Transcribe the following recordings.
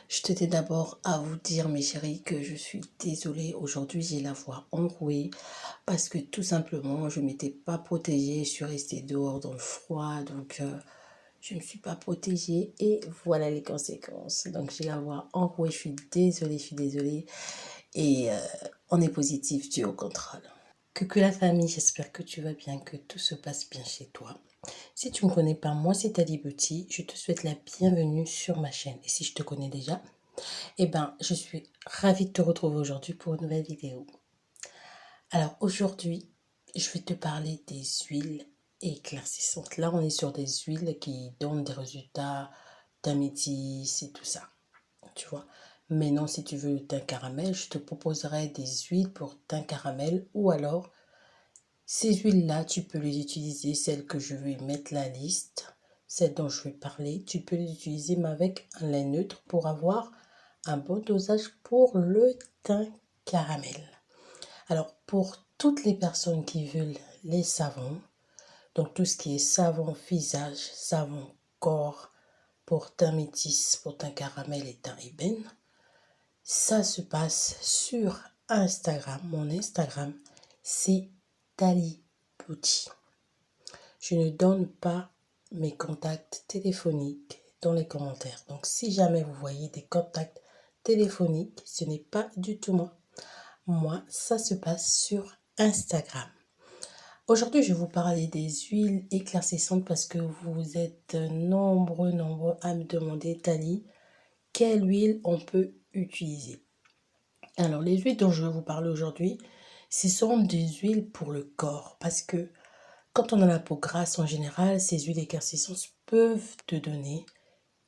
Je tenais d'abord à vous dire, mes chéris, que je suis désolée. Aujourd'hui, j'ai la voix enrouée parce que tout simplement, je ne m'étais pas protégée. Je suis restée dehors dans le froid, donc je ne suis pas protégée et voilà les conséquences. Donc, j'ai la voix enrouée. Je suis désolée, je suis désolée. Et on est positif, Dieu au contrôle. Que la famille, j'espère que tu vas bien, que tout se passe bien chez toi. Si tu ne me connais pas, moi c'est Tali Beauty, je te souhaite la bienvenue sur ma chaîne. Et si je te connais déjà, eh ben, je suis ravie de te retrouver aujourd'hui pour une nouvelle vidéo. Alors aujourd'hui, je vais te parler des huiles éclaircissantes. Là, on est sur des huiles qui donnent des résultats d'améthyste et tout ça, tu vois. Maintenant, si tu veux le teint caramel, je te proposerai des huiles pour teint caramel ou alors ces huiles-là, tu peux les utiliser, celles que je vais mettre la liste, celles dont je vais parler, tu peux les utiliser mais avec un lait neutre pour avoir un bon dosage pour le teint caramel. Alors, pour toutes les personnes qui veulent les savons, donc tout ce qui est savon visage, savon corps, pour teint métis, pour teint caramel et teint ébène, ça se passe sur Instagram. Mon Instagram, c'est Tali Beauty. Je ne donne pas mes contacts téléphoniques dans les commentaires. Donc, si jamais vous voyez des contacts téléphoniques, ce n'est pas du tout moi. Moi, ça se passe sur Instagram. Aujourd'hui, je vais vous parler des huiles éclaircissantes parce que vous êtes nombreux à me demander, Tali, quelle huile on peut utiliser. Alors, les huiles dont je vais vous parler aujourd'hui, ce sont des huiles pour le corps parce que quand on a la peau grasse en général, ces huiles éclaircissantes peuvent te donner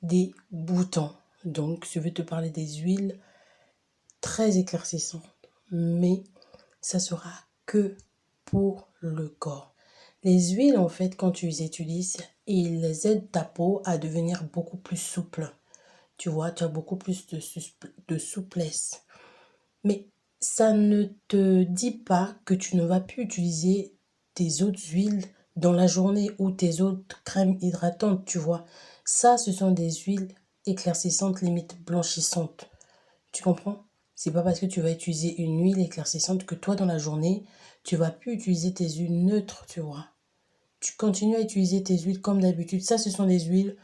des boutons. Donc, je vais te parler des huiles très éclaircissantes, mais ça sera que pour le corps. Les huiles, en fait, quand tu les utilises, ils aident ta peau à devenir beaucoup plus souple. Tu vois, tu as beaucoup plus de souplesse. Mais ça ne te dit pas que tu ne vas plus utiliser tes autres huiles dans la journée ou tes autres crèmes hydratantes, tu vois. Ça, ce sont des huiles éclaircissantes, limite blanchissantes. Tu comprends? C'est pas parce que tu vas utiliser une huile éclaircissante que toi, dans la journée, tu vas plus utiliser tes huiles neutres, tu vois. Tu continues à utiliser tes huiles comme d'habitude. Ça, ce sont des huiles,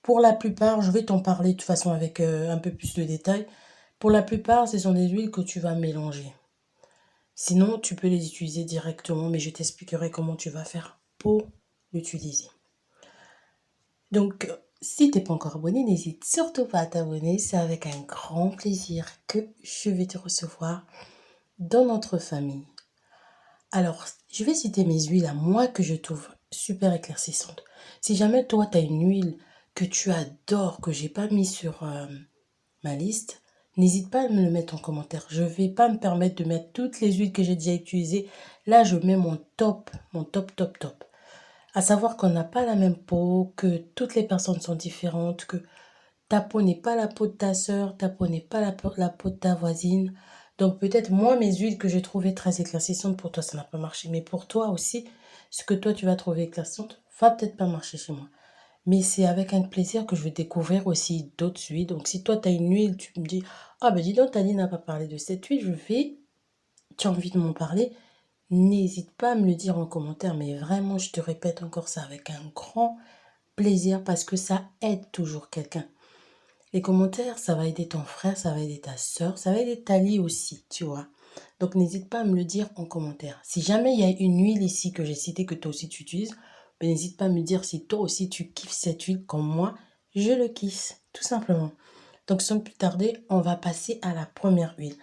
pour la plupart, je vais t'en parler de toute façon avec un peu plus de détails. Pour la plupart, ce sont des huiles que tu vas mélanger. Sinon, tu peux les utiliser directement, mais je t'expliquerai comment tu vas faire pour l'utiliser. Donc, si tu n'es pas encore abonné, n'hésite surtout pas à t'abonner. C'est avec un grand plaisir que je vais te recevoir dans notre famille. Alors, je vais citer mes huiles à moi que je trouve super éclaircissantes. Si jamais toi, tu as une huile que tu adores, que j'ai pas mis sur ma liste, n'hésite pas à me le mettre en commentaire. Je ne vais pas me permettre de mettre toutes les huiles que j'ai déjà utilisées. Là, je mets mon top, top. À savoir qu'on n'a pas la même peau, que toutes les personnes sont différentes, que ta peau n'est pas la peau de ta soeur, ta peau n'est pas la peau de ta voisine. Donc peut-être moi, mes huiles que j'ai trouvées très éclaircissantes, pour toi, ça n'a pas marché. Mais pour toi aussi, ce que toi, tu vas trouver éclaircissante, va peut-être pas marcher chez moi. Mais c'est avec un plaisir que je vais découvrir aussi d'autres huiles. Donc si toi, tu as une huile, tu me dis, ah ben dis donc, Tani n'a pas parlé de cette huile, tu as envie de m'en parler, n'hésite pas à me le dire en commentaire. Mais vraiment, je te répète encore ça avec un grand plaisir parce que ça aide toujours quelqu'un. Les commentaires, ça va aider ton frère, ça va aider ta soeur, ça va aider Tali aussi, tu vois. Donc n'hésite pas à me le dire en commentaire. Si jamais il y a une huile ici que j'ai citée que toi aussi tu utilises, ben n'hésite pas à me dire si toi aussi tu kiffes cette huile comme moi, je le kiffe, tout simplement. Donc sans plus tarder, on va passer à la première huile.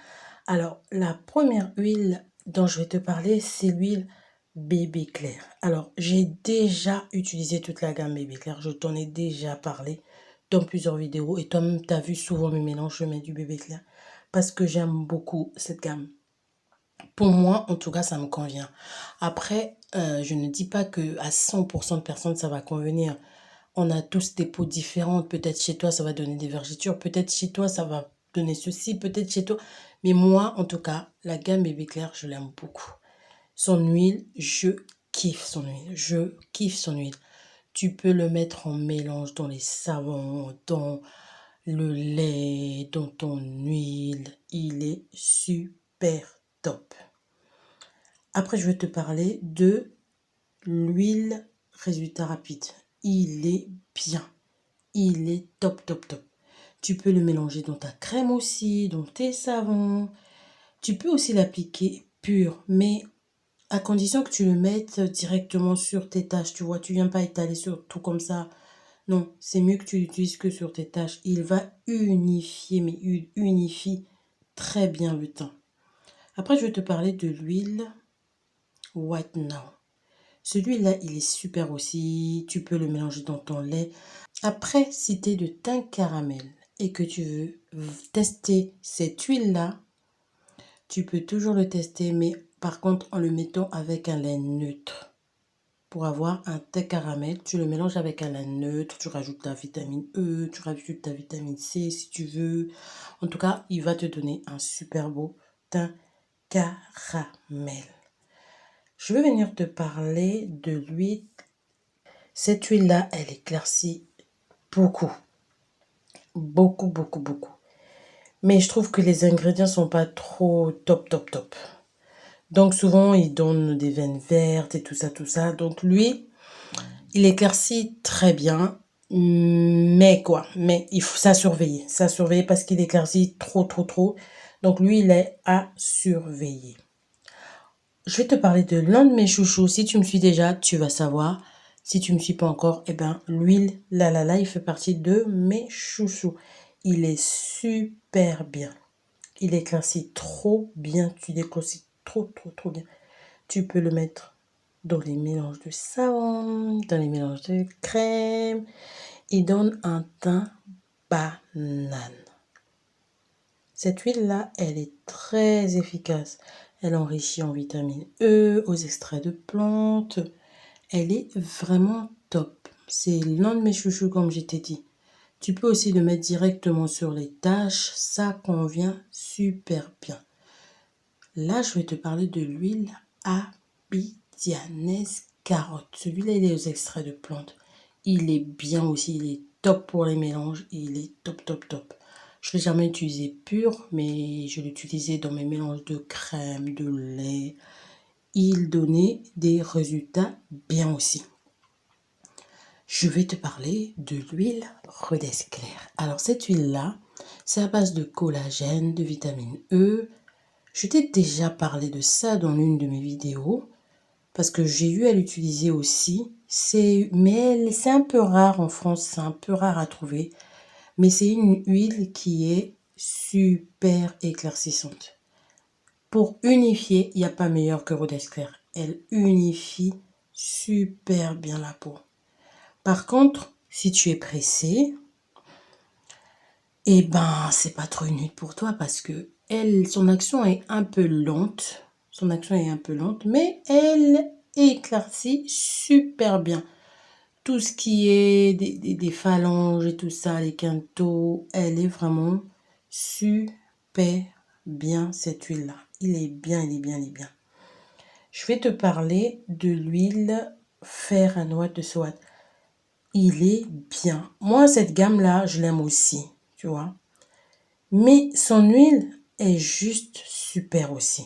Alors la première huile dont je vais te parler, c'est l'huile Bébé Clair. Alors j'ai déjà utilisé toute la gamme Bébé Clair, je t'en ai déjà parlé dans plusieurs vidéos et toi-même tu as vu souvent mes mélanges, je mets du Bébé Clair parce que j'aime beaucoup cette gamme. Pour moi, en tout cas, ça me convient. Après, je ne dis pas que à 100% de personnes, ça va convenir. On a tous des peaux différentes. Peut-être chez toi, ça va donner des vergetures. Peut-être chez toi, ça va donner ceci. Peut-être chez toi. Mais moi, en tout cas, la gamme Bébé Clair, je l'aime beaucoup. Son huile, je kiffe son huile. Je kiffe son huile. Tu peux le mettre en mélange dans les savons, dans le lait, dans ton huile, il est super top. Après, je vais te parler de l'huile résultat rapide. Il est bien. Il est top, top, top. Tu peux le mélanger dans ta crème aussi, dans tes savons. Tu peux aussi l'appliquer pur, mais à condition que tu le mettes directement sur tes tâches. Tu vois, tu viens pas étaler sur tout comme ça. Non, c'est mieux que tu l'utilises que sur tes tâches. Il va unifier, mais il unifie très bien le teint. Après, je vais te parler de l'huile White Now. Celui-là, il est super aussi. Tu peux le mélanger dans ton lait. Après, si tu es de teint caramel et que tu veux tester cette huile-là, tu peux toujours le tester, mais par contre en le mettant avec un lait neutre. Pour avoir un teint caramel, tu le mélanges avec un lait neutre, tu rajoutes ta vitamine E, tu rajoutes ta vitamine C si tu veux. En tout cas, il va te donner un super beau teint caramel. Je vais venir te parler de l'huile. Cette huile-là, elle éclaircit beaucoup. Beaucoup, beaucoup, beaucoup. Mais je trouve que les ingrédients sont pas trop top, top, top. Donc souvent, ils donnent des veines vertes et tout ça, tout ça. Donc lui, il éclaircit très bien. Mais quoi, mais il faut ça surveiller. Ça surveiller parce qu'il éclaircit trop, trop, trop. Donc lui, il est à surveiller. Je vais te parler de l'un de mes chouchous. Si tu me suis déjà, tu vas savoir. Si tu me suis pas encore, eh ben l'huile, il fait partie de mes chouchous. Il est super bien. Il éclaircit trop bien. Tu l'éclaircis trop, trop, trop bien. Tu peux le mettre dans les mélanges de savon, dans les mélanges de crème. Il donne un teint banane. Cette huile-là, elle est très efficace. Elle enrichit en vitamine E, aux extraits de plantes. Elle est vraiment top. C'est l'un de mes chouchous, comme je t'ai dit. Tu peux aussi le mettre directement sur les taches. Ça convient super bien. Là, je vais te parler de l'huile abidjanaise carotte. Celui-là, il est aux extraits de plantes. Il est bien aussi. Il est top pour les mélanges. Il est top, top, top. Je ne l'ai jamais utilisé pur, mais je l'utilisais dans mes mélanges de crème, de lait. Il donnait des résultats bien aussi. Je vais te parler de l'huile Redesclair. Alors cette huile-là, c'est à base de collagène, de vitamine E. Je t'ai déjà parlé de ça dans l'une de mes vidéos, parce que j'ai eu à l'utiliser aussi. Mais c'est un peu rare en France, c'est un peu rare à trouver. Mais c'est une huile qui est super éclaircissante. Pour unifier, il n'y a pas meilleur que Redesclair. Elle unifie super bien la peau. Par contre, si tu es pressé, eh ben, c'est pas trop une huile pour toi parce que son action est un peu lente. Son action est un peu lente, mais elle éclaircit super bien. Tout ce qui est des phalanges et tout ça, les quintaux, elle est vraiment super bien cette huile-là. Il est bien, il est bien, il est bien. Je vais te parler de l'huile fer à noix de soie. Il est bien. Moi, cette gamme-là, je l'aime aussi, tu vois. Mais son huile est juste super aussi.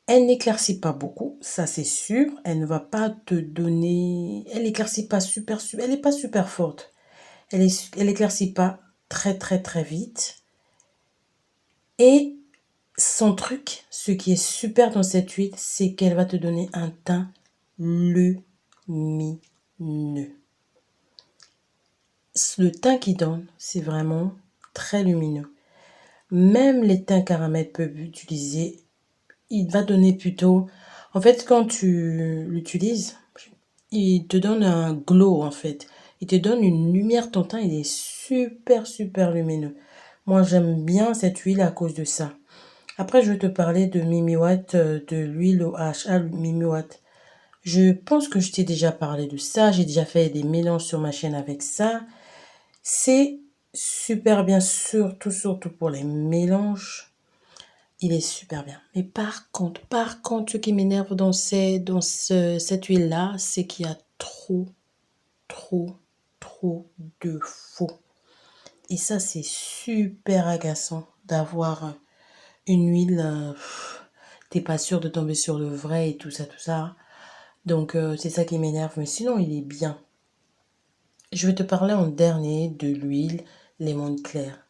Elle n'éclaircit pas beaucoup, ça c'est sûr. Elle ne va pas te donner... Elle n'éclaircit pas super... Elle n'est pas super forte. Elle éclaircit pas très très très vite. Et son truc, ce qui est super dans cette huile, c'est qu'elle va te donner un teint lumineux. Le teint qu'il donne, c'est vraiment très lumineux. Même les teints caramel peuvent utiliser. Il va donner plutôt... En fait, quand tu l'utilises, il te donne un glow, en fait. Il te donne une lumière. Ton teint, il est super, super lumineux. Moi, j'aime bien cette huile à cause de ça. Après, je vais te parler de Mimi Watt, de l'huile OHA Mimi Watt. Je pense que je t'ai déjà parlé de ça. J'ai déjà fait des mélanges sur ma chaîne avec ça. C'est super bien, surtout pour les mélanges. Il est super bien. Mais par contre, ce qui m'énerve dans cette huile-là, c'est qu'il y a trop de faux. Et ça, c'est super agaçant d'avoir une huile, t'es pas sûr de tomber sur le vrai et tout ça, tout ça. Donc, c'est ça qui m'énerve. Mais sinon, il est bien. Je vais te parler en dernier de l'huile lemon clair.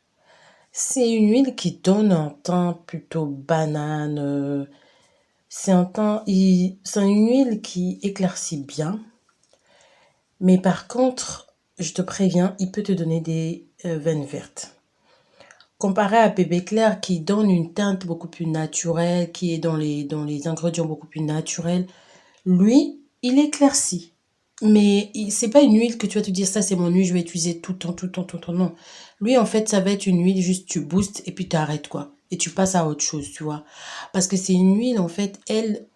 C'est une huile qui donne un teint plutôt banane. C'est une huile qui éclaircit bien. Mais par contre, je te préviens, il peut te donner des veines vertes. Comparé à bébé clair qui donne une teinte beaucoup plus naturelle, qui est dans les ingrédients beaucoup plus naturels, lui, il éclaircit. Mais c'est pas une huile que tu vas te dire ça c'est mon huile, je vais utiliser tout le temps, tout le temps, tout le temps. Non. Lui, en fait, ça va être une huile, juste tu boostes et puis tu arrêtes quoi. Et tu passes à autre chose, tu vois. Parce que c'est une huile, en fait, elle,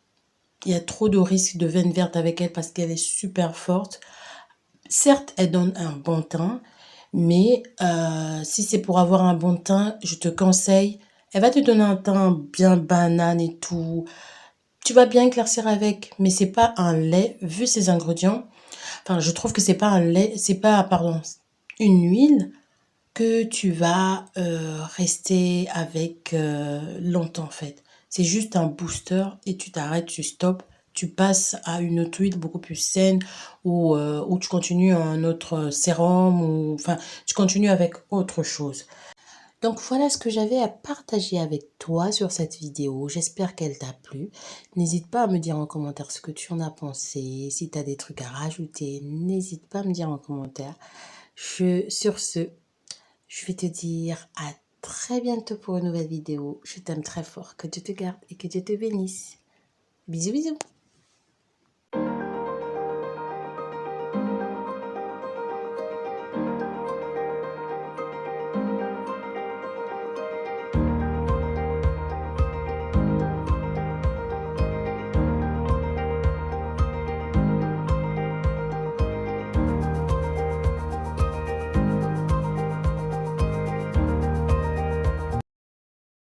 il y a trop de risques de veine verte avec elle parce qu'elle est super forte. Certes, elle donne un bon teint, mais si c'est pour avoir un bon teint, je te conseille, elle va te donner un teint bien banane et tout. Tu vas bien éclaircir avec, mais c'est pas un lait, vu ses ingrédients. Enfin, je trouve que c'est pas un lait, c'est pas, pardon, une huile que tu vas rester avec longtemps en fait. C'est juste un booster et tu t'arrêtes, tu stops, tu passes à une autre huile beaucoup plus saine ou tu continues un autre sérum ou enfin tu continues avec autre chose. Donc voilà ce que j'avais à partager avec toi sur cette vidéo. J'espère qu'elle t'a plu. N'hésite pas à me dire en commentaire ce que tu en as pensé. Si tu as des trucs à rajouter, n'hésite pas à me dire en commentaire. Sur ce, je vais te dire à très bientôt pour une nouvelle vidéo. Je t'aime très fort. Que Dieu te garde et que Dieu te bénisse. Bisous bisous.